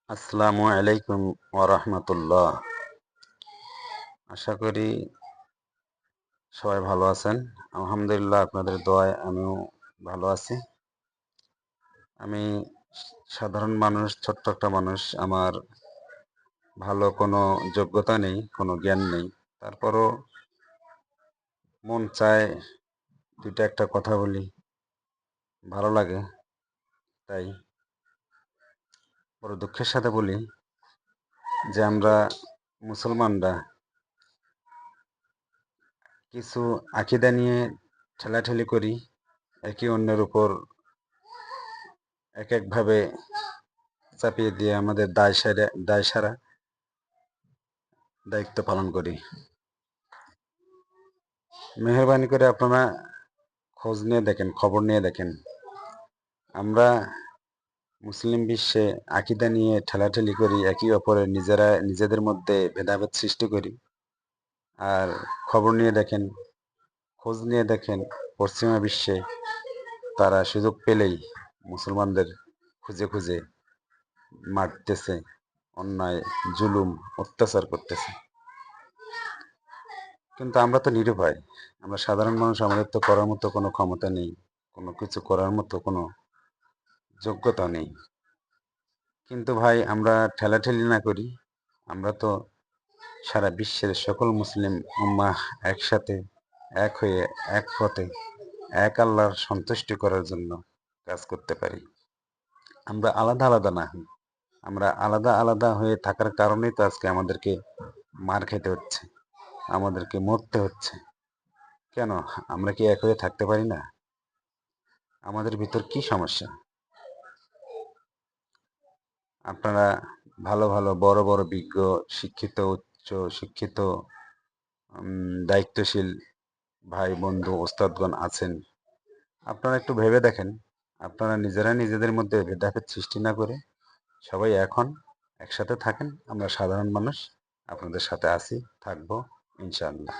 আসসালামু আলাইকুম ওয়া রাহমাতুল্লাহ। আশা করি সবাই ভালো আছেন। আলহামদুলিল্লাহ, আপনাদের দোয়ায় আমিও ভালো আছি। আমি সাধারণ মানুষ, ছোট্ট একটা মানুষ। আমার ভালো কোনো যোগ্যতা নেই, কোনো জ্ঞান নেই। তারপরও মন চায় দুইটা একটা কথা বলি, ভালো লাগে। তাই বড় দুঃখের সাথে বলি যে আমরা মুসলমানরা কিছু আকীদা নিয়ে ঠেলাঠেলি করি, একে অন্যের উপর এক একভাবে চাপিয়ে দিয়ে আমাদের দায় সারা দায়িত্ব পালন করি। মেহরবানি করে আপনারা খোঁজ নিয়ে দেখেন, খবর নিয়ে দেখেন। আমরা মুসলিম বিশ্বে আকীদা নিয়ে ঠেলাঠেলি করি, একে অপরের নিজেদের মধ্যে ভেদাভেদ সৃষ্টি করি। আর খবর নিয়ে দেখেন, খোঁজ নিয়ে দেখেন, পশ্চিমা বিশ্বে তারা সুযোগ পেলেই মুসলমানদের খুঁজে খুঁজে মারতেছে, অন্যায় জুলুম অত্যাচার করতেছে। কিন্তু আমরা তো নিরুপায়, আমরা সাধারণ মানুষ। আমাদের তো করার মতো কোনো ক্ষমতা নেই, কোনো কিছু করার মতো কোনো যোগ্যতা নেই। কিন্তু ভাই, আমরা ঠেলাঠেলি না করি। আমরা তো সারা বিশ্বের সকল মুসলিম উম্মাহ একসাথে, এক হয়ে, এক পথে, এক আল্লাহর সন্তুষ্টি করার জন্য কাজ করতে পারি। আমরা আলাদা আলাদা না হই। আমরা আলাদা আলাদা হয়ে থাকার কারণেই তো আজকে আমাদেরকে মার খেতে হচ্ছে, আমাদেরকে মরতে হচ্ছে। কেন? আমরা কি এক হয়ে থাকতে পারি না? আমাদের ভিতর কি সমস্যা? আপনারা ভালো ভালো বড় বড় বিজ্ঞ, শিক্ষিত, উচ্চ শিক্ষিত, দায়িত্বশীল ভাই বন্ধু ওস্তাদগণ আছেন। আপনারা একটু ভেবে দেখেন, আপনারা নিজেরা নিজেদের মধ্যে ভেদাভেদ সৃষ্টি না করে সবাই এখন একসাথে থাকেন। আমরা সাধারণ মানুষ আপনাদের সাথে আছি, থাকবো ইনশাআল্লাহ।